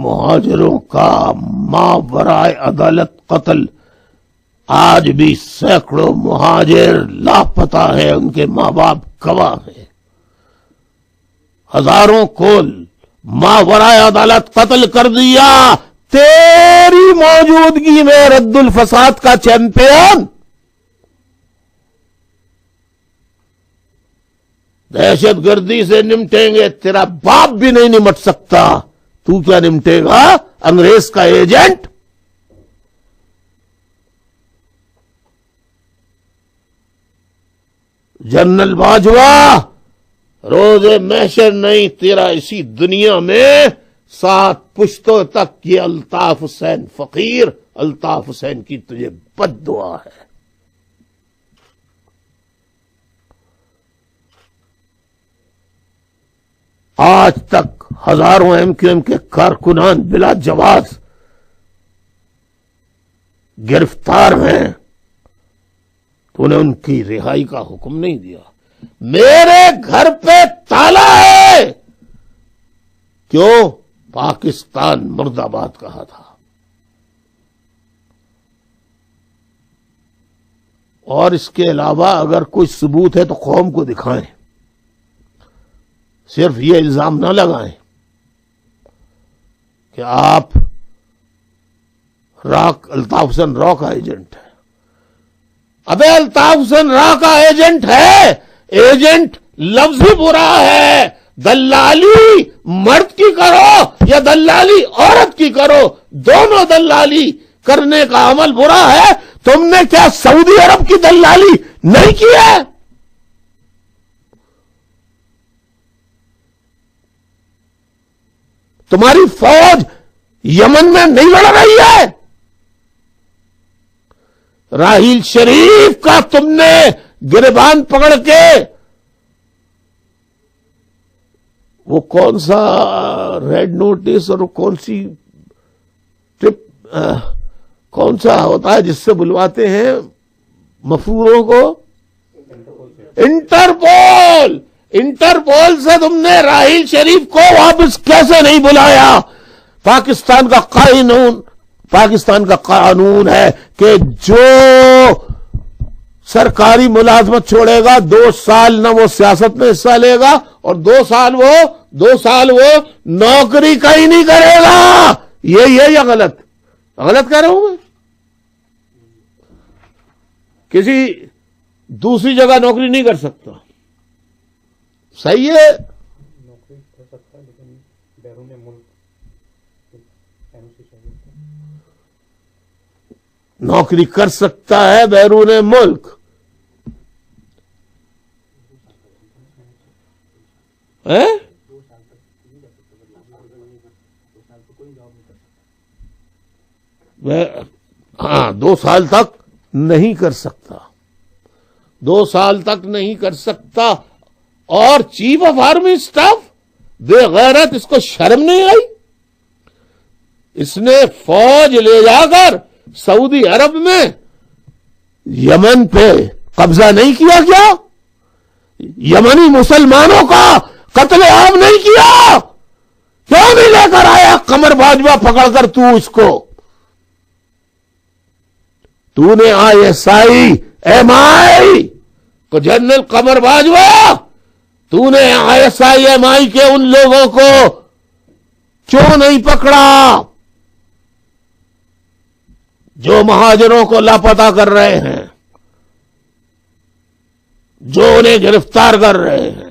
مہاجروں کا ماورائے عدالت قتل، آج بھی سینکڑوں مہاجر لاپتہ ہیں، ان کے ماں باپ گواہ ہیں، ہزاروں کو ماورائے عدالت قتل کر دیا تیری موجودگی میں رد الفساد کا چیمپئن۔ دہشت گردی سے نمٹیں گے، تیرا باپ بھی نہیں نمٹ سکتا، تو کیا نمٹے گا انگریز کا ایجنٹ؟ جنرل باجوہ، روز محشر نہیں، تیرا اسی دنیا میں 7 پشتوں تک یہ الطاف حسین فقیر، الطاف حسین کی تجھے بد دعا ہے۔ آج تک ہزاروں ایم کیو ایم کے کارکنان بلا جواز گرفتار ہیں، تو نے ان کی رہائی کا حکم نہیں دیا۔ میرے گھر پہ تالا ہے، کیوں؟ پاکستان مرد آباد کہا تھا۔ اور اس کے علاوہ اگر کوئی ثبوت ہے تو قوم کو دکھائیں، صرف یہ الزام نہ لگائیں کہ آپ الطاف حسین را کا ایجنٹ ہے۔ ابے الطاف حسین را کا ایجنٹ ہے، ایجنٹ لفظ ہی برا ہے۔ دلالی مرد کی کرو یا دلالی عورت کی کرو، دونوں دلالی کرنے کا عمل برا ہے۔ تم نے کیا سعودی عرب کی دلالی نہیں کی ہے؟ تمہاری فوج یمن میں نہیں لڑ رہی ہے؟ راحیل شریف کا تم نے گریبان پکڑ کے وہ کون سا ریڈ نوٹس اور کون سی ٹرپ کون سا ہوتا ہے جس سے بلواتے ہیں مفروروں کو؟ انٹرپول سے تم نے راحیل شریف کو واپس کیسے نہیں بلایا؟ پاکستان کا قانون ہے کہ جو سرکاری ملازمت چھوڑے گا 2 سال نہ وہ سیاست میں حصہ لے گا، اور 2 سال وہ نوکری کا ہی نہیں کرے گا۔ یہ یا غلط کہہ رہا ہوں میں؟ کسی دوسری جگہ نوکری نہیں کر سکتا، صحیح ہے؟ نوکری کر سکتا ہے لیکن بیرون ملک نوکری کر سکتا ہے بیرون ملک۔ ہاں 2 سال تک نہیں کر سکتا، 2 سال تک نہیں کر سکتا۔ اور چیف آف آرمی اسٹاف بے غیرت، اس کو شرم نہیں آئی؟ اس نے فوج لے جا کر سعودی عرب میں یمن پہ قبضہ نہیں کیا کیا؟ یمنی مسلمانوں کا قتل عام نہیں کیا؟ کیوں نہیں لے کر آیا قمر باجوہ پکڑ کر اس کو؟ تو نے ISI کو جنرل قمر باجوہ، تو نے ISI کے ان لوگوں کو کیوں نہیں پکڑا جو مہاجروں کو لاپتہ کر رہے ہیں، جو انہیں گرفتار کر رہے ہیں؟